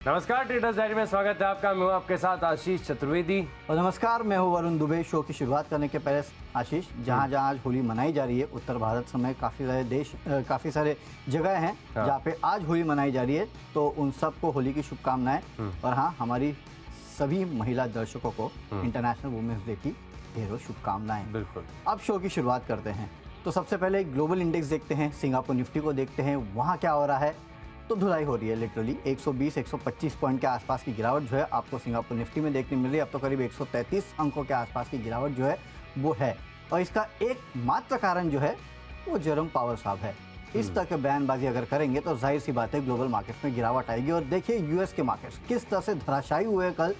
नमस्कार, traders diary में स्वागत है आपका। मैं हूं आपके साथ आशीष चतुर्वेदी। और नमस्कार, मैं हूं वरुण दुबे। शो की शुरुआत करने के पहले आशीष, जहां आज होली मनाई जा रही है उत्तर भारत समेत काफ़ी सारे जगह हैं जहां पे आज होली मनाई जा रही है, तो उन सबको होली की शुभकामनाएं। और हाँ, हमारी सभी महिला दर्शकों को इंटरनेशनल वुमेन्स डे की ढेरों शुभकामनाएं। बिल्कुल। अब शो की शुरुआत करते हैं। तो सबसे पहले ग्लोबल इंडेक्स देखते हैं, सिंगापुर निफ्टी को देखते हैं, वहाँ क्या हो रहा है। तो धुलाई हो रही है लिटरली 120-125 पॉइंट के आसपास की गिरावट जो है आपको सिंगापुर निफ्टी में देखने मिल रही है। अब तो करीब 133 अंकों के आसपास की गिरावट जो है वो है, और इसका एकमात्र कारण जो है वो जेरोम पावर साहब है। इस तरह के बयानबाजी अगर करेंगे तो जाहिर सी बात है ग्लोबल मार्केट्स में गिरावट आएगी। और देखिए यूएस के मार्केट्स किस तरह से धराशायी हुए कल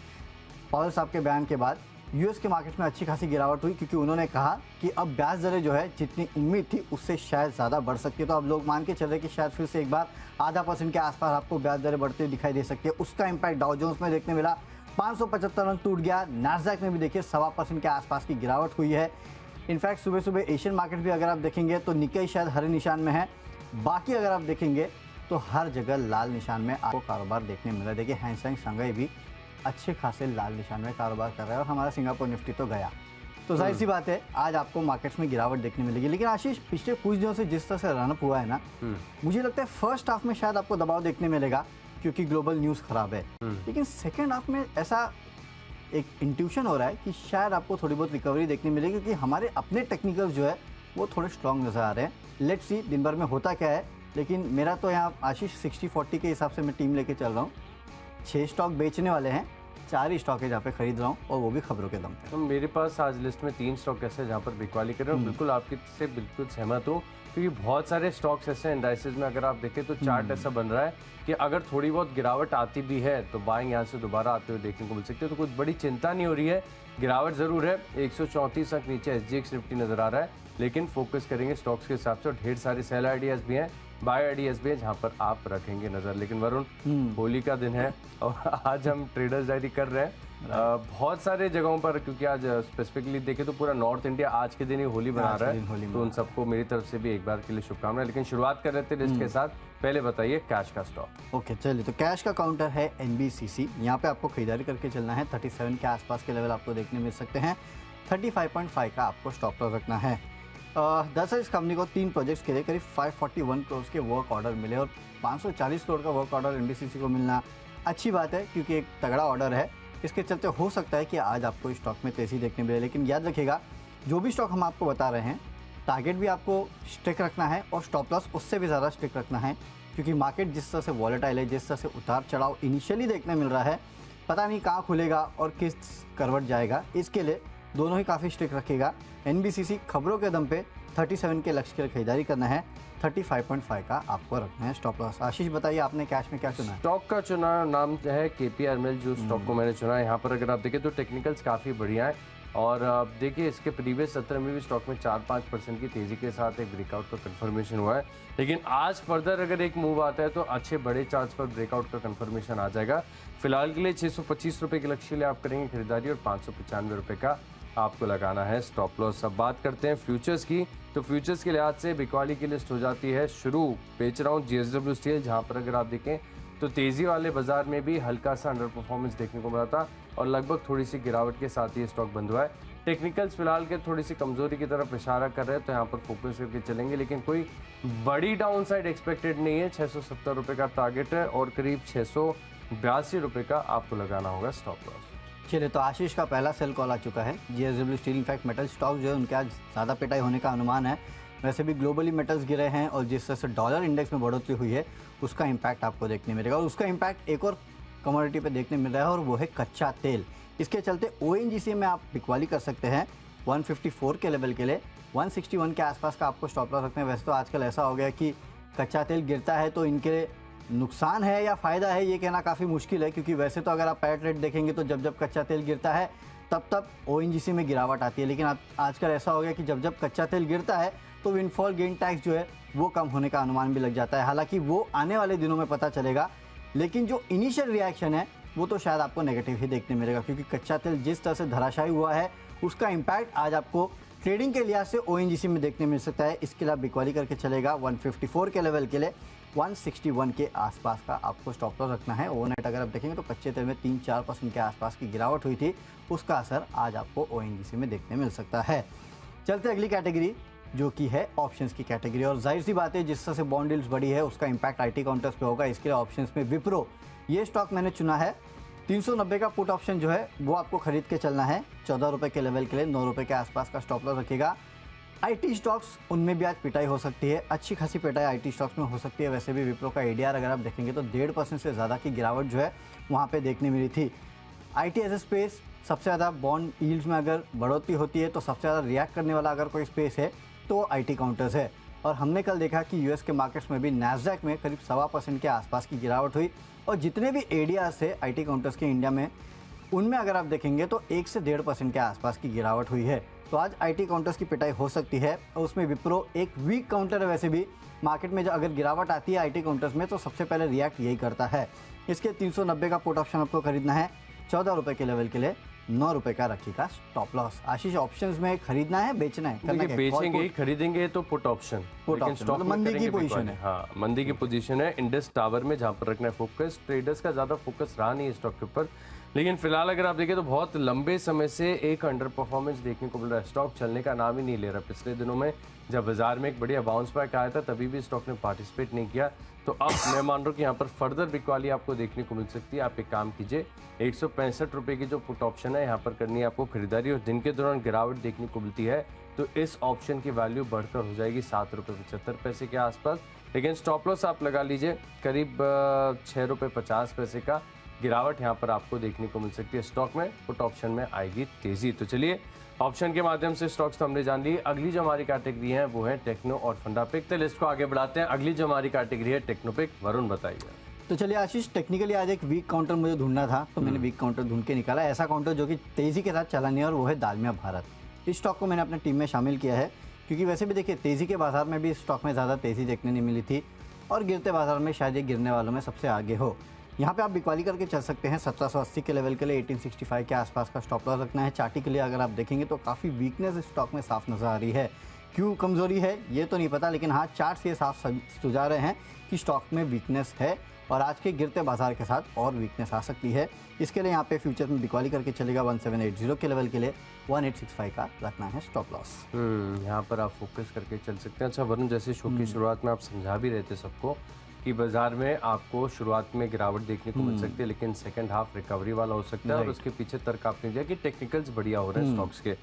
पावर साहब के बयान के बाद। यूएस के मार्केट में अच्छी खासी गिरावट हुई क्योंकि उन्होंने कहा कि अब ब्याज दरें जो है जितनी उम्मीद थी उससे शायद ज़्यादा बढ़ सकती है। तो अब लोग मान के चल रहे कि शायद फिर से एक बार 0.5% के आसपास आपको ब्याज दरें बढ़ती हुई दिखाई दे सकती है। उसका इम्पैक्ट डाउ जोन्स में देखने मिला, 575 अंक टूट गया। नैस्डैक में भी देखिए 1.25% के आसपास की गिरावट हुई है। इनफैक्ट सुबह सुबह एशियन मार्केट भी अगर आप देखेंगे तो निक्केई शायद हरे निशान में है, बाकी अगर आप देखेंगे तो हर जगह लाल निशान में आपको कारोबार देखने मिल रहा है। देखिए हैंगसेंग शंघाई भी अच्छे खासे लाल निशान में कारोबार कर रहा है, और हमारा सिंगापुर निफ्टी तो गया। तो जाहिर सी बात है आज आपको मार्केट्स में गिरावट देखने मिलेगी। लेकिन आशीष, पिछले कुछ दिनों से जिस तरह से रनअप हुआ है ना, मुझे लगता है फर्स्ट हाफ में शायद आपको दबाव देखने मिलेगा क्योंकि ग्लोबल न्यूज़ खराब है। लेकिन सेकेंड हाफ में ऐसा एक इंट्यूशन हो रहा है कि शायद आपको थोड़ी बहुत रिकवरी देखने मिलेगी, क्योंकि हमारे अपने टेक्निकल्स जो है वो थोड़े स्ट्रॉन्ग नजर आ रहे हैं। लेट्स सी दिन भर में होता क्या है। लेकिन मेरा तो यहाँ आशीष 60-40 के हिसाब से मैं टीम लेके चल रहा हूँ। 6 स्टॉक बेचने वाले हैं, 4 ही स्टॉक है जहाँ पे खरीद रहा हूँ, और वो भी खबरों के दम पे। तो मेरे पास आज लिस्ट में 3 स्टॉक ऐसे जहाँ पर बिकवाली कर रहे हैं। बिल्कुल आपकी से बिल्कुल सहमत हूँ, क्योंकि बहुत सारे स्टॉक्स ऐसे इंडाइसेस में अगर आप देखें तो चार्ट ऐसा बन रहा है कि अगर थोड़ी बहुत गिरावट आती भी है तो बाइंग यहाँ से दोबारा आते हुए देखने को मिल सकती है। तो कुछ बड़ी चिंता नहीं हो रही है, गिरावट जरूर है। 134 अंक नीचे एसजीएक्स निफ्टी नजर आ रहा है, लेकिन फोकस करेंगे स्टॉक्स के हिसाब से। और ढेर सारे सेल आइडियाज भी हैं, बाय आइडियाज भी हैं जहाँ पर आप रखेंगे नजर। लेकिन वरुण, होली का दिन है और आज हम ट्रेडर्स डायरी कर रहे हैं बहुत सारे जगहों पर, क्योंकि आज स्पेसिफिकली देखें तो पूरा नॉर्थ इंडिया आज के दिन ही होली मना रहा है। तो उन सबको मेरी तरफ से भी एक बार के लिए शुभकामनाएं। लेकिन शुरुआत कर रहे थे लिस्ट के साथ। पहले बताइए कैश का स्टॉक। ओके, चलिए। तो कैश का काउंटर है एनबीसीसी। यहाँ पे आपको खरीदारी करके चलना है। 37 के आसपास के लेवल आपको देखने मिल सकते हैं। 35.5 का आपको स्टॉप लॉस रखना है। दरअसल इस कंपनी को 3 प्रोजेक्ट्स के लिए करीब 541 करोड़ के वर्क ऑर्डर मिले, और 540 करोड़ का वर्क ऑर्डर एनबीसीसी को मिलना अच्छी बात है क्योंकि एक तगड़ा ऑर्डर है। इसके चलते हो सकता है कि आज आपको स्टॉक में तेज़ी देखने मिले। लेकिन याद रखिएगा, जो भी स्टॉक हम आपको बता रहे हैं, टारगेट भी आपको स्ट्रिक्ट रखना है और स्टॉप लॉस उससे भी ज़्यादा स्ट्रिक्ट रखना है, क्योंकि मार्केट जिस तरह से वॉलेटाइल है, जिस तरह से उतार चढ़ाव इनिशियली देखने मिल रहा है, पता नहीं कहाँ खुलेगा और किस करवट जाएगा। इसके लिए दोनों ही काफ़ी स्ट्रिक्ट रखिएगा। एनबीसीसी खबरों के दम पे 37 के लक्ष्य के लिए खरीदारी करना है। 35.5 का आपको रखना है स्टॉप लॉस। आशीष, बताइए आपने कैश में क्या चुना है? स्टॉक का चुना नाम है केपीआरएमएल, जो स्टॉक को मैंने चुना है। यहाँ पर अगर आप देखें तो टेक्निकल्स काफ़ी बढ़िया है, और आप देखिए इसके प्रीवियस सत्र में भी स्टॉक में 4-5% की तेज़ी के साथ एक ब्रेकआउट का कंफर्मेशन हुआ है। लेकिन आज फर्दर अगर एक मूव आता है तो अच्छे बड़े चार्ज पर ब्रेकआउट का कंफर्मेशन आ जाएगा। फिलहाल के लिए 625 रुपये के लक्ष्य लिए आप करेंगे खरीदारी, और 595 रुपये का आपको लगाना है स्टॉप लॉस। अब बात करते हैं फ्यूचर्स की। तो फ्यूचर्स के लिहाज से बिकवाली की लिस्ट हो जाती है शुरू। बेच रहा हूँ जेएसडब्ल्यू स्टील, जहाँ पर अगर आप देखें तो तेज़ी वाले बाजार में भी हल्का सा अंडर परफॉर्मेंस देखने को मिला था, और लगभग थोड़ी सी गिरावट के साथ ही स्टॉक बंद हुआ है। टेक्निकल्स फिलहाल के थोड़ी सी कमजोरी की तरफ इशारा कर रहे हैं, तो यहाँ पर फोकस करके चलेंगे। लेकिन कोई बड़ी डाउन साइड एक्सपेक्टेड नहीं है। 670 रुपये का टारगेट है, और करीब 682 रुपये का आपको लगाना होगा स्टॉप लॉस। चलिए, तो आशीष का पहला सेल कॉल आ चुका है। JSW steel, in fact metal stock जो है उनके आज ज़्यादा पिटाई होने का अनुमान है। वैसे भी ग्लोबली मेटल्स गिरे हैं, और जिस तरह से डॉलर इंडेक्स में बढ़ोतरी हुई है उसका इम्पैक्ट आपको देखने मिलेगा। और उसका इम्पैक्ट एक और कमोडिटी पे देखने मिल रहा है, और वो है कच्चा तेल। इसके चलते ओएनजीसी में आप बिकवाली कर सकते हैं 154 के लेवल के लिए। 161 के आसपास का आपको स्टॉप लॉस रखते हैं। वैसे तो आजकल ऐसा हो गया कि कच्चा तेल गिरता है तो इनके नुकसान है या फ़ायदा है ये कहना काफ़ी मुश्किल है, क्योंकि वैसे तो अगर आप पैट रेट देखेंगे तो जब जब कच्चा तेल गिरता है तब ओएनजीसी में गिरावट आती है। लेकिन आजकल ऐसा हो गया कि जब जब कच्चा तेल गिरता है तो विंडफॉल गेन टैक्स जो है वो कम होने का अनुमान भी लग जाता है। हालांकि वो आने वाले दिनों में पता चलेगा, लेकिन जो इनिशियल रिएक्शन है वो तो शायद आपको नेगेटिव ही देखने मिलेगा, क्योंकि कच्चा तेल जिस तरह से धराशायी हुआ है उसका इम्पैक्ट आज आपको ट्रेडिंग के लिहाज से ओएनजीसी में देखने मिल सकता है। इसके लिए आप बिकवाली करके चलेगा 154 के लेवल के लिए। 161 के आसपास का आपको स्टॉप लॉस रखना है। ओवरनाइट अगर आप देखेंगे तो कच्चे तेल में 3-4% के आसपास की गिरावट हुई थी, उसका असर आज आपको ओएनजीसी में देखने मिल सकता है। चलते अगली कैटेगरी जो कि है ऑप्शंस की कैटेगरी, और जाहिर सी बात है जिस तरह से बॉन्ड डील्स बढ़ी है उसका इंपैक्ट आईटी काउंटर्स पे होगा। इसके लिए ऑप्शंस में विप्रो ये स्टॉक मैंने चुना है। 390 का पुट ऑप्शन जो है वो आपको खरीद के चलना है। 14 रुपये के लेवल के लिए 9 रुपये के आसपास का स्टॉप लॉस रखेगा। आईटी स्टॉक्स उनमें भी आज पिटाई हो सकती है, अच्छी खासी पिटाई आईटी स्टॉक्स में हो सकती है। वैसे भी विप्रो का एडीआर अगर आप देखेंगे तो 1.5% से ज़्यादा की गिरावट जो है वहाँ पे देखने मिली थी। आईटी एज ए स्पेस सबसे ज़्यादा बॉन्ड यील्ड्स में अगर बढ़ोतरी होती है तो सबसे ज़्यादा रिएक्ट करने वाला अगर कोई स्पेस है तो आईटी काउंटर्स है। और हमने कल देखा कि यूएस के मार्केट्स में भी नैस्डैक में करीब 1.25% के आसपास की गिरावट हुई, और जितने भी एडीआर्स है आईटी काउंटर्स के इंडिया में उनमें अगर आप देखेंगे तो 1 से 1.5% के आसपास की गिरावट हुई है। तो आज आईटी काउंटर्स की पिटाई हो सकती है, और उसमें विप्रो एक वीक काउंटर है। वैसे भी मार्केट में जो अगर गिरावट आती है आईटी काउंटर्स में तो सबसे पहले रिएक्ट यही करता है। इसके 390 का पुट ऑप्शन आपको खरीदना है। 14 रुपये के लेवल के लिए 9 रुपये का रखिएगा स्टॉप लॉस। आशीष, ऑप्शंस में खरीदना है बेचना है? देखिए बेचेंगे ही, खरीदेंगे तो पुट ऑप्शन, लेकिन स्टॉक मतलब मंदी की पोजीशन है। हाँ, मंदी की पोजीशन है इंडस टावर में, जहाँ पर रखना है फोकस। ट्रेडर्स का ज़्यादा फोकस रहा नहीं है स्टॉक के ऊपर, लेकिन फिलहाल अगर आप देखें तो बहुत लंबे समय से एक अंडर परफॉर्मेंस देखने को मिल रहा है। स्टॉक चलने का नाम ही नहीं ले रहा। पिछले दिनों में जब बाजार में एक बढ़िया बाउंस बैक आया था तभी भी स्टॉक ने पार्टिसिपेट नहीं किया। तो अब मैं मान रहा हूँ कि यहाँ पर फर्दर बिकवाली आपको देखने को मिल सकती है। आप एक काम कीजिए, 165 रुपये की जो पुट ऑप्शन है यहाँ पर करनी है आपको खरीदारी, और दिन के दौरान गिरावट देखने को मिलती है तो इस ऑप्शन की वैल्यू बढ़कर हो जाएगी 7 रुपये 75 पैसे के आसपास। लेकिन स्टॉप लॉस आप लगा लीजिए करीब 6 रुपये 50 पैसे का गिरावट यहाँ पर आपको देखने को मिल सकती है। स्टॉक में पुट ऑप्शन में आएगी तेजी। तो चलिए ऑप्शन के माध्यम से स्टॉक्स तो हमने जान लिए। अगली जो हमारी कैटेगरी है वो है टेक्नो और फंडा पिक। तो लिस्ट को आगे बढ़ाते हैं। अगली जो हमारी कैटेगरी है टेक्नो पिक। वरुण बताइए। तो चलिए आशीष, टेक्निकली आज एक वीक काउंटर मुझे ढूंढना था तो मैंने वीक काउंटर ढूंढ के निकाला। ऐसा काउंटर जो कि तेजी के साथ चला नहीं है, और वो है दालमिया भारत। इस स्टॉक को मैंने अपने टीम में शामिल किया है क्योंकि वैसे भी देखिए तेजी के बाजार में भी इस स्टॉक में ज़्यादा तेजी देखने नहीं मिली थी, और गिरते बाजार में शायद ये गिरने वालों में सबसे आगे हो। यहाँ पे आप बिकवाली करके चल सकते हैं। 1780 के लेवल के लिए 1865 के आसपास का स्टॉप लॉस रखना है। चार्टी के लिए अगर आप देखेंगे तो काफ़ी वीकनेस इस स्टॉक में साफ नज़र आ रही है। क्यों कमज़ोरी है ये तो नहीं पता, लेकिन हाँ चार्ट से साफ सुझा रहे हैं कि स्टॉक में वीकनेस है, और आज के गिरते बाजार के साथ और वीकनेस आ सकती है। इसके लिए यहाँ पे फ्यूचर में बिकवाली करके चलेगा। 1780 के लेवल के लिए 1865 का रखना है स्टॉप लॉस। यहाँ पर आप फोकस करके चल सकते हैं। अच्छा वरुण, जैसे शो की शुरुआत में आप समझा भी रहे थे सबको कि बाजार में आपको शुरुआत में गिरावट देखने को मिल सकती है, लेकिन सेकंड हाफ रिकवरी वाला हो सकता है, और उसके पीछे तर्क आपने दिया कि टेक्निकल्स बढ़िया हो रहे हैं स्टॉक्स के।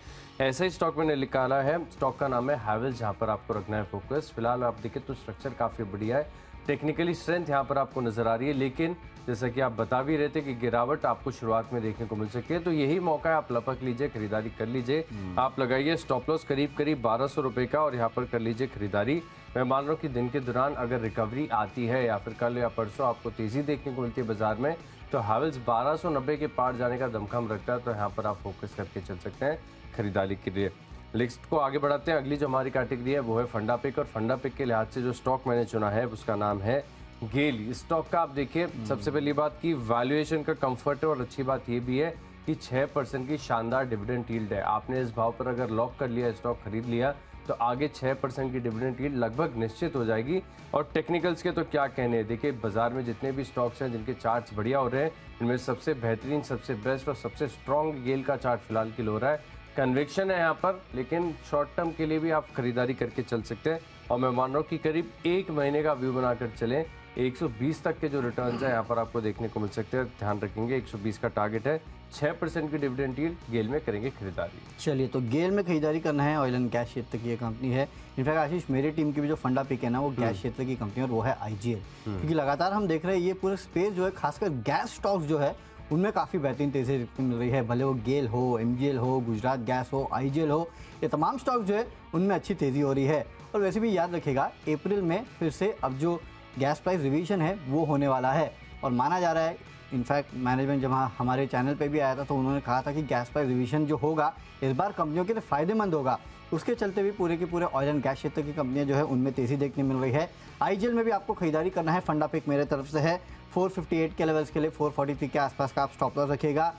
ऐसा ही स्टॉक मैंने निकाला है। स्टॉक का नाम है हैवेल्स, जहाँ पर आपको रखना है फोकस। फिलहाल आप देखें तो स्ट्रक्चर काफ़ी बढ़िया है, टेक्निकली स्ट्रेंथ यहाँ पर आपको नजर आ रही है, लेकिन जैसा कि आप बता भी रहे थे कि गिरावट आपको शुरुआत में देखने को मिल सकती है। तो यही मौका है, आप लपक लीजिए, खरीदारी कर लीजिए। आप लगाइए स्टॉप लॉस करीब 1200 रुपये का, और यहाँ पर कर लीजिए खरीदारी। मैं मान रहा हूँ कि दिन के दौरान अगर रिकवरी आती है या फिर कल या परसों आपको तेजी देखने को मिलती है बाजार में, तो हैवेल्स 1290 के पार जाने का दमखम रखता है। तो यहाँ पर आप फोकस करके चल सकते हैं खरीदारी के लिए। लिस्ट को आगे बढ़ाते हैं। अगली जो हमारी कैटेगरी है वो है फंडा पिक, और फंडा पिक के लिहाज से जो स्टॉक मैंने चुना है उसका नाम है गेल। इस स्टॉक का आप देखिए, सबसे पहली बात की वैल्यूएशन का कंफर्ट है, और अच्छी बात ये भी है कि 6% की शानदार डिविडेंड यील्ड है। आपने इस भाव पर अगर लॉक कर लिया, स्टॉक खरीद लिया, तो आगे 6% की डिविडेंड यील्ड लगभग निश्चित हो जाएगी। और टेक्निकल्स के तो क्या कहने हैं, देखिए बाजार में जितने भी स्टॉक्स हैं जिनके चार्ट्स बढ़िया हो रहे हैं, इनमें सबसे बेहतरीन, सबसे बेस्ट और सबसे स्ट्रॉन्ग गेल का चार्ट फिलहाल के लिए हो रहा है। कन्विक्शन है यहाँ पर, लेकिन शॉर्ट टर्म के लिए भी आप खरीदारी करके चल सकते हैं। और मैं मान रहा हूँ कि करीब 1 महीने का व्यू बनाकर चलें, 120 तक के जो रिटर्न्स हैं यहाँ पर आपको देखने को मिल सकते हैं। ध्यान रखेंगे 120 का टारगेट है। 6% की डिविडेंड यील्ड गेल में करेंगे खरीदारी। चलिए, तो गेल में खरीदारी करना है। ऑयल एंड गैस क्षेत्र की ये कंपनी है। इनफैक्ट आशीष, मेरी टीम की भी जो फंडा पिक है ना वो गैस क्षेत्र की कंपनी है, और वो है आईजीएल। क्योंकि लगातार हम देख रहे हैं ये पूरे स्पेस जो है, खासकर गैस स्टॉक्स जो है उनमें काफ़ी बेहतरीन तेजी मिल रही है। भले वो गेल हो, एमजीएल हो, गुजरात गैस हो, आईजीएल हो, ये तमाम स्टॉक जो है उनमें अच्छी तेज़ी हो रही है। और वैसे भी याद रखिएगा अप्रैल में फिर से अब जो गैस प्राइस रिवीजन है वो होने वाला है, और माना जा रहा है, इनफैक्ट मैनेजमेंट जब हमारे चैनल पे भी आया था तो उन्होंने कहा था कि गैस प्राइस रिवीजन जो होगा इस बार कंपनियों के लिए फ़ायदेमंद होगा। उसके चलते भी पूरे के पूरे ऑयल एंड गैस क्षेत्र की कंपनियां जो है उनमें तेज़ी देखने मिल रही है। आईजीएल में भी आपको खरीदारी करना है। फंडा पिक मेरे तरफ से है। 458 के लेवल्स के लिए 443 के आसपास का आप स्टॉप लॉस रखिएगा।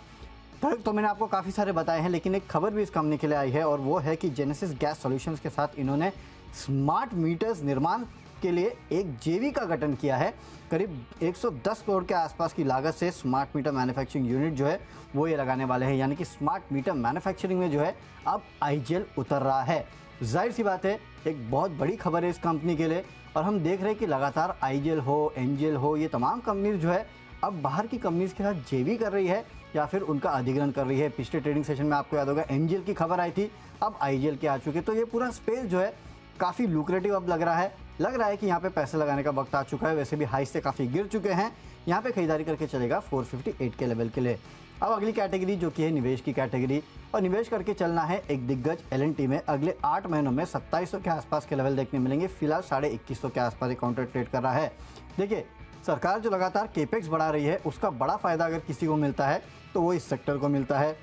तो मैंने आपको काफ़ी सारे बताए हैं, लेकिन एक खबर भी इस कंपनी के लिए आई है, और वो है कि जेनेसिस गैस सॉल्यूशंस के साथ इन्होंने स्मार्ट मीटर्स निर्माण इसके लिए एक जेवी का गठन किया है। करीब 110 करोड़ के आसपास की लागत से स्मार्ट मीटर मैन्युफैक्चरिंग यूनिट जो है वो ये लगाने वाले हैं, यानी कि स्मार्ट मीटर मैन्युफैक्चरिंग में जो है अब आईजीएल उतर रहा है। जाहिर सी बात है, एक बहुत बड़ी खबर है इस कंपनी के लिए, और हम देख रहे हैं कि लगातार आईजीएल हो, एनजीएल हो, ये तमाम कंपनीज जो है अब बाहर की कंपनीज के साथ जेवी कर रही है या फिर उनका अधिग्रहण कर रही है। पिछले ट्रेडिंग सेशन में आपको याद होगा एनजीएल की खबर आई थी, अब आईजीएल के आ चुके, तो ये पूरा स्पेस जो है काफ़ी लुक्रेटिव अब लग रहा है कि यहाँ पे पैसे लगाने का वक्त आ चुका है। वैसे भी हाई से काफ़ी गिर चुके हैं, यहाँ पे खरीदारी करके चलेगा 458 के लेवल के लिए। अब अगली कैटेगरी जो कि है निवेश की कैटेगरी, और निवेश करके चलना है एक दिग्गज एलएनटी में। अगले 8 महीनों में 2700 के आसपास के लेवल देखने मिलेंगे। फिलहाल 2150 के आसपास एक काउंटर ट्रेड कर रहा है। देखिए, सरकार जो लगातार केपेक्स बढ़ा रही है उसका बड़ा फायदा अगर किसी को मिलता है तो वो इस सेक्टर को मिलता है।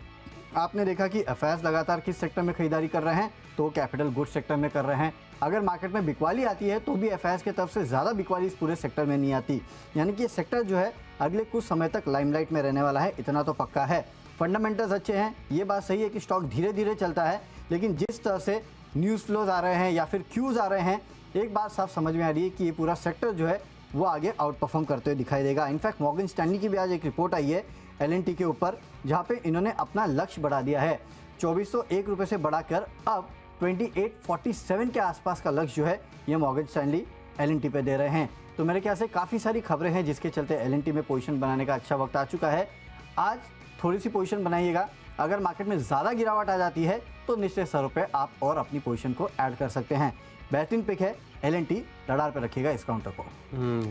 आपने देखा कि एफआईएस लगातार किस सेक्टर में खरीदारी कर रहे हैं, तो वो कैपिटल गुड्स सेक्टर में कर रहे हैं। अगर मार्केट में बिकवाली आती है तो भी एफआईएस की तरफ से ज़्यादा बिकवाली इस पूरे सेक्टर में नहीं आती, यानी कि ये सेक्टर जो है अगले कुछ समय तक लाइमलाइट में रहने वाला है, इतना तो पक्का है। फंडामेंटल्स अच्छे हैं, ये बात सही है कि स्टॉक धीरे धीरे चलता है, लेकिन जिस तरह से न्यूज़ फ्लोज आ रहे हैं या फिर क्यूज़ आ रहे हैं, एक बात साफ समझ में आ रही है कि ये पूरा सेक्टर जो है वो आगे आउट परफॉर्म करते हुए दिखाई देगा। इनफैक्ट मॉर्गन स्टैनली की भी आज एक रिपोर्ट आई है एलएनटी के ऊपर, जहाँ पे इन्होंने अपना लक्ष्य बढ़ा दिया है। 2401 रुपये से बढ़ाकर अब 2847 के आसपास का लक्ष्य जो है ये मॉर्गन स्टैनली एलएनटी पे दे रहे हैं। तो मेरे ख्याल से काफ़ी सारी खबरें हैं जिसके चलते एलएनटी में पोजीशन बनाने का अच्छा वक्त आ चुका है। आज थोड़ी सी पोजीशन बनाइएगा, अगर मार्केट में ज़्यादा गिरावट आ जाती है तो निश्चित स्तर पे आप और अपनी पोजीशन को ऐड कर सकते हैं। बेहतरीन पिक है एलएनटी, रडार पर रखिएगा इस काउंटर को।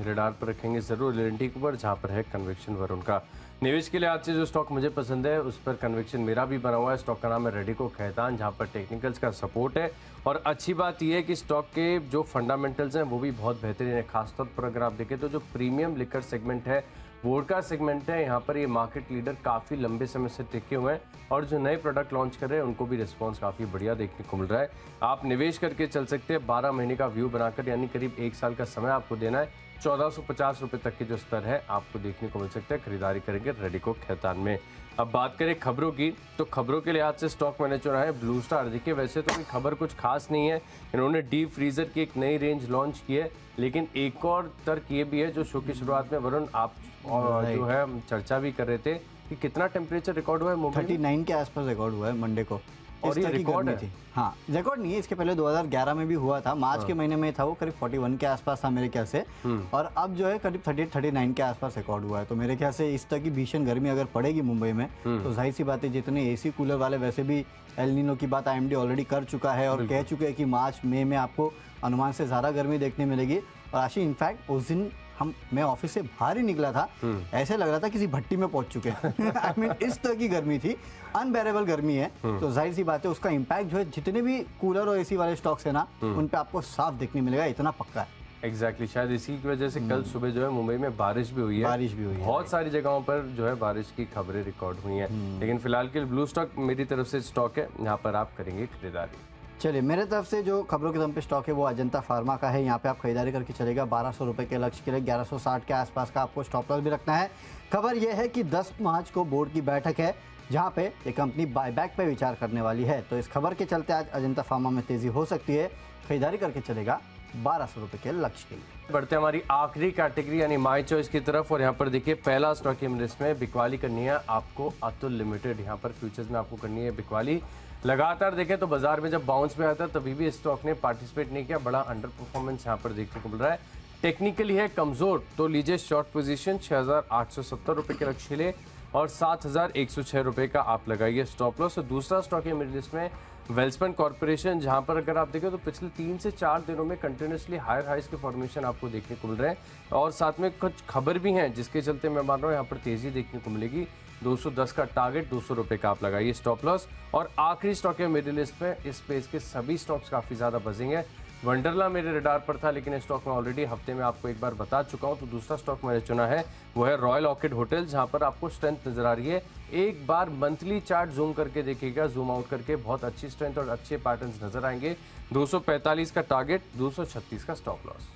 रडार पर रखेंगे ज़रूर एलएनटी के ऊपर, जहाँ पर है कन्विक्शन वरुण का। निवेश के लिए आज से जो स्टॉक मुझे पसंद है उस पर कन्विक्शन मेरा भी बना हुआ है। स्टॉक का नाम है रेडिको खैतान, जहाँ पर टेक्निकल्स का सपोर्ट है, और अच्छी बात यह है कि स्टॉक के जो फंडामेंटल्स हैं वो भी बहुत बेहतरीन है। खासतौर पर अगर आप देखें तो जो प्रीमियम लिकर सेगमेंट है, वोडका सेगमेंट है, यहाँ पर ये मार्केट लीडर काफ़ी लंबे समय से टिके हुए हैं, और जो नए प्रोडक्ट लॉन्च कर रहे हैं उनको भी रिस्पांस काफ़ी बढ़िया देखने को मिल रहा है। आप निवेश करके चल सकते हैं 12 महीने का व्यू बनाकर, यानी करीब 1 साल का समय आपको देना है। 1450 रुपये तक के जो स्तर है आपको देखने को मिल सकता है खरीदारी करेंगे रेडिको खैतान में। अब बात करें खबरों की, तो खबरों के लिहाज से स्टॉक मैंने चुना है ब्लू स्टार। देखिए, वैसे तो कोई खबर कुछ खास नहीं है, इन्होंने डीप फ्रीजर की एक नई रेंज लॉन्च की है, लेकिन एक और तर्क ये भी है जो शो की शुरुआत में वरुण आप जो है चर्चा भी कर रहे थे कि कितना टेम्परेचर रिकॉर्ड हुआ है मुंबई में? 39 के आसपास रिकॉर्ड हुआ है मंडे को, और ये रिकॉर्ड है? हाँ, रिकॉर्ड नहीं है, इसके पहले 2011 में भी हुआ था, मार्च के महीने में था, वो करीब 41 के आसपास था मेरे ख्याल से, और अब जो है करीब 39 के आसपास रिकॉर्ड हुआ है। तो मेरे ख्याल से इस तरह की भीषण गर्मी अगर पड़ेगी मुंबई में तो जाहिर सी बात है जितने एसी कूलर वाले, वैसे भी एल नीनो की बात आईएमडी ऑलरेडी कर चुका है और कह चुके हैं कि मार्च मई में आपको अनुमान से ज़्यादा गर्मी देखने मिलेगी। और आशी, इनफैक्ट उस दिन मैं ऑफिस से बाहर ही निकला था, ऐसे लग रहा था किसी भट्टी में पहुंच चुके हैं। आई मीन इस तरह की गर्मी थी, अनबेरेबल गर्मी है। तो जाहिर सी बात है उसका इम्पैक्ट जो है जितने भी कूलर और एसी वाले स्टॉक्स है ना, उन पे आपको साफ देखने मिलेगा, इतना पक्का है। एग्जैक्टली, शायद इसी की वजह से कल सुबह जो है मुंबई में बारिश भी हुई है, बहुत सारी जगहों पर जो है बारिश की खबरें रिकॉर्ड हुई हैं। लेकिन फिलहाल के ब्लू स्टॉक मेरी तरफ से स्टॉक है, यहाँ पर आप करेंगे खरीदारी। चलिए, मेरे तरफ से जो खबरों के दम पे स्टॉक है वो अजंता फार्मा का है। यहाँ पे आप खरीदारी करके चलेगा 1200 रुपये के लक्ष्य के लिए, 1160 के आसपास का आपको स्टॉप लॉस भी रखना है। खबर यह है कि 10 मार्च को बोर्ड की बैठक है जहाँ पे ये कंपनी बायबैक पे विचार करने वाली है। तो इस खबर के चलते आज अजंता फार्मा में तेजी हो सकती है, खरीदारी करके चलेगा 1200 रुपये के लक्ष्य के लिए। बढ़ते हमारी आखिरी कैटेगरी यानी माई चॉइस की तरफ, और यहाँ पर देखिए पहला स्टॉक की लिस्ट में बिकवाली करनी है आपको अतुल लिमिटेड। यहाँ पर फ्यूचर्स में आपको करनी है बिकवाली। लगातार देखें तो बाजार में जब बाउंस में आता है तभी भी स्टॉक ने पार्टिसिपेट नहीं किया, बड़ा अंडर परफॉर्मेंस यहाँ पर देखने को मिल रहा है। टेक्निकली है कमजोर, तो लीजिए शॉर्ट पोजीशन 6870 रुपये के लक्ष्य ले, और 7106 रुपये का आप लगाइए स्टॉप लॉस। और दूसरा स्टॉक है मेरी लिस्ट में वेल्सपन कॉर्पोरेशन, जहां पर अगर आप देखें तो पिछले 3 से 4 दिनों में कंटिन्यूसली हायर हाइस के फॉर्मेशन आपको देखने को मिल रहे हैं, और साथ में कुछ खबर भी हैं जिसके चलते मैं मान रहा हूँ यहाँ पर तेजी देखने को मिलेगी। 210 का टारगेट, 200 रुपये का आप लगाइए स्टॉप लॉस। और आखिरी स्टॉक है मेरी लिस्ट में, इस स्पेस के सभी स्टॉक्स काफ़ी ज़्यादा बजेंगे। वंडरला मेरे रडार पर था, लेकिन स्टॉक में ऑलरेडी हफ्ते में आपको एक बार बता चुका हूं। तो दूसरा स्टॉक मैंने चुना है वो है रॉयल ऑर्किड होटल, जहां पर आपको स्ट्रेंथ नजर आ रही है। एक बार मंथली चार्ट जूम करके देखिएगा, जूम आउट करके बहुत अच्छी स्ट्रेंथ और अच्छे पैटर्न्स नजर आएंगे। 245 का टारगेट, 236 का स्टॉप लॉस।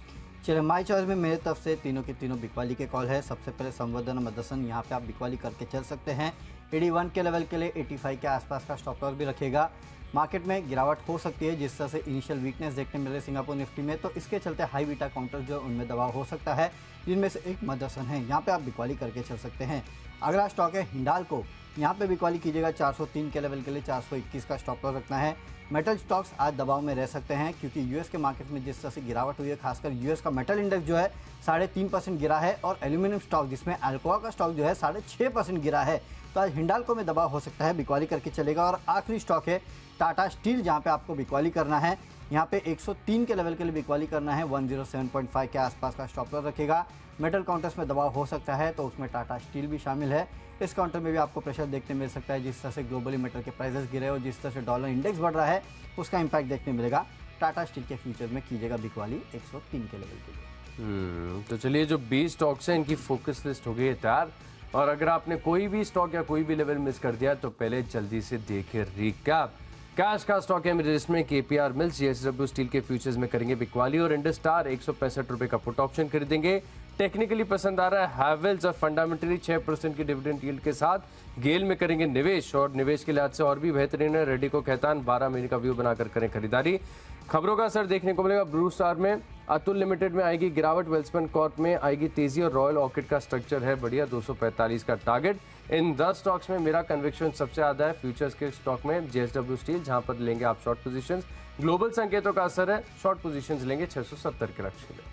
चलिए, माई चॉइस में मेरे तरफ से तीनों की तीनों बिकवाली के कॉल है। सबसे पहले संवर्धन मदसन, यहाँ पे आप बिकवाली करके चल सकते हैं 81 के लेवल के लिए, 85 के आसपास का स्टॉप लॉस भी रखिएगा। मार्केट में गिरावट हो सकती है, जिस तरह से इनिशियल वीकनेस देखने मिल रही है सिंगापुर निफ्टी में, तो इसके चलते हाई बीटा काउंटर जो उनमें दबाव हो सकता है, जिनमें से एक मदरसन है, यहाँ पे आप बिकवाली करके चल सकते हैं। अगला स्टॉक है हिंडाल्को, यहाँ पे बिकवाली कीजिएगा 403 के लेवल के लिए 421 का स्टॉप लॉस रखना है। मेटल स्टॉक्स आज दबाव में रह सकते हैं क्योंकि यूएस के मार्केट में जिस तरह से गिरावट हुई है, खासकर यूएस का मेटल इंडेक्स जो है 3.5% गिरा है और एल्यूमिनियम स्टॉक जिसमें अल्कोआ का स्टॉक जो है 6.5% गिरा है। तो आज हिंडाल्को में दबाव हो सकता है, बिकवाली करके चलेगा। और आखिरी स्टॉक है टाटा स्टील, जहाँ पे आपको बिकवाली करना है, यहाँ पे 103 के लेवल के लिए बिकवाली करना है, 107.5 के आसपास का स्टॉप लॉस रखेगा। मेटल काउंटर्स में दबाव हो सकता है तो उसमें टाटा स्टील भी शामिल है। इस काउंटर में भी आपको प्रेशर देखने मिल सकता है, जिस तरह से ग्लोबली मेटल के प्राइसेस गिरे और जिस तरह से डॉलर इंडेक्स बढ़ रहा है उसका इंपैक्ट देखने मिलेगा। टाटा स्टील के फ्यूचर में कीजिएगा बिकवाली 103 के लेवल के लिए। तो चलिए, जो 20 स्टॉक्स हैं इनकी फोकस लिस्ट हो गई है तैयार, और अगर आपने कोई भी स्टॉक या कोई भी लेवल मिस कर दिया तो पहले जल्दी से देखिए रिकैप। कैश का स्टॉक है मेरे लिस्ट में केपीआर मिल्स, जेएसडब्ल्यू स्टील के फ्यूचर्स में करेंगे बिकवाली और इंडस स्टार 165 रुपए का पुट ऑप्शन खरीदेंगे। टेक्निकली पसंद आ रहा है हैवेल्स और फंडामेंटली 6% की डिविडेंड यील्ड के साथ गेल में करेंगे निवेश, और निवेश के लिहाज से और भी बेहतरीन है। रेडिको कहतान 12 महीने का व्यू बनाकर करें खरीदारी। खबरों का असर देखने को मिलेगा ब्लू स्टार में, अतुल लिमिटेड में आएगी गिरावट, वेल्सपन कॉर्प में आएगी तेजी और रॉयल ऑर्किड का स्ट्रक्चर है बढ़िया, 245 का टारगेट। इन 10 स्टॉक्स में मेरा कन्विक्शन सबसे ज्यादा है फ्यूचर्स के स्टॉक में जेएसडब्ल्यू स्टील, जहां पर लेंगे आप शॉर्ट पोजीशंस। ग्लोबल संकेतों का असर है, शॉर्ट पोजीशंस लेंगे 670 के लक्ष्य में।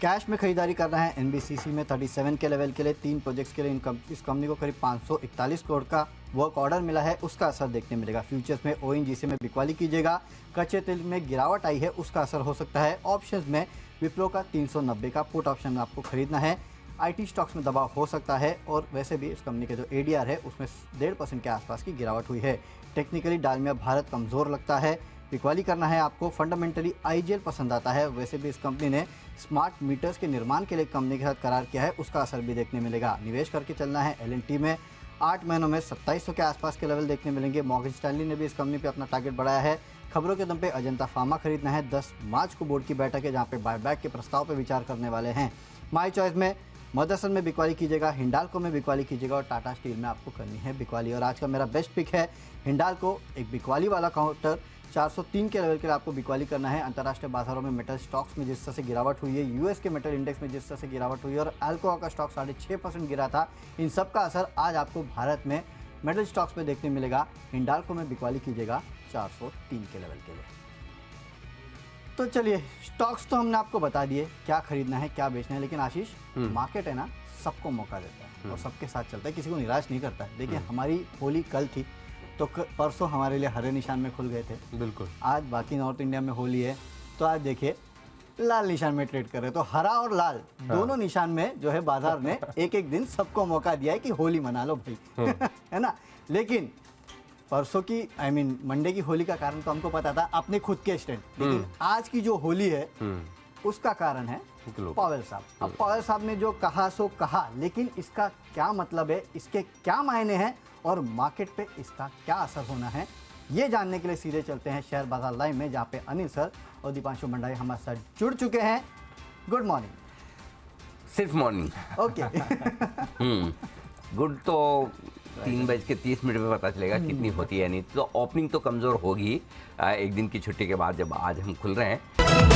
कैश में खरीदारी करना है एनबीसीसी में 37 के लेवल के लिए 3 प्रोजेक्ट्स के लिए इस कंपनी को करीब 541 करोड़ का वर्क ऑर्डर मिला है, उसका असर देखने मिलेगा। फ्यूचर्स में ओएनजीसी में बिकवाली कीजिएगा, कच्चे तेल में गिरावट आई है उसका असर हो सकता है। ऑप्शंस में विप्रो का 390 का पुट ऑप्शन आपको खरीदना है। आईटी स्टॉक्स में दबाव हो सकता है और वैसे भी इस कंपनी के जो एडीआर है उसमें 1.5% के आसपास की गिरावट हुई है। टेक्निकली डालमिया भारत कमज़ोर लगता है, बिकवाली करना है आपको। फंडामेंटली आईजीएल पसंद आता है, वैसे भी इस कंपनी ने स्मार्ट मीटर्स के निर्माण के लिए कंपनी के साथ करार किया है, उसका असर भी देखने मिलेगा। निवेश करके चलना है एलएनटी में, 8 महीनों में 2700 के आसपास के लेवल देखने मिलेंगे। मॉर्गन स्टैनली ने भी इस कंपनी पे अपना टारगेट बढ़ाया है। खबरों के दम पे अजंता फार्मा खरीदना है, 10 मार्च को बोर्ड की बैठक है जहाँ पे बायबैक के प्रस्ताव पर विचार करने वाले हैं। माई चॉइस में मदरसन में बिकवाली कीजिएगा, हिंडाल्को में बिकवाली कीजिएगा और टाटा स्टील में आपको करनी है बिकवाली। और आज का मेरा बेस्ट पिक है हिंडाल्को, एक बिकवाली वाला काउंटर 403 के लेवल के लिए आपको बिकवाली करना है। अंतर्राष्ट्रीय बाजारों में मेटल स्टॉक्स में जिस तरह से गिरावट हुई है, यूएस के मेटल इंडेक्स में जिस तरह से गिरावट हुई है और अल्कोआ का स्टॉक 6.5% गिरा था, इन सब का असर आज आपको भारत में मेटल स्टॉक्स में देखने मिलेगा। हिंडाल्को में बिकवाली कीजिएगा 403 के लेवल के लिए। तो चलिए, स्टॉक्स तो हमने आपको बता दिए क्या खरीदना है क्या बेचना है, लेकिन आशीष मार्केट है ना, सबको मौका देता है और सबके साथ चलता है, किसी को निराश नहीं करता है। देखिए हमारी होली कल थी तो परसों हमारे लिए हरे निशान में खुल गए थे, बिल्कुल। आज बाकी नॉर्थ इंडिया में होली है तो आज देखिए लाल निशान में ट्रेड कर रहे हैं। तो हरा और लाल दोनों निशान में जो है बाजार ने एक एक दिन सबको मौका दिया है कि होली मना लो भाई है ना। लेकिन परसों की मंडे की होली का कारण तो हमको पता था, अपने खुद के स्टैंड, लेकिन आज की जो होली है उसका कारण है पावेल साहब। अब पावेल साहब ने जो कहा सो कहा, लेकिन इसका क्या मतलब है, इसके क्या मायने हैं और मार्केट पे इसका क्या असर होना है, ये जानने के लिए सीधे चलते हैं शेयर बाजार लाइव में, जहाँ पे अनिल सर और दीपांशु भंडारी हमारे साथ जुड़ चुके हैं। Good morning. सिर्फ मॉर्निंग, ओके। गुड तो 3:30 पे पता चलेगा कितनी होती है, नहीं तो ओपनिंग तो कमज़ोर होगी एक दिन की छुट्टी के बाद जब आज हम खुल रहे हैं।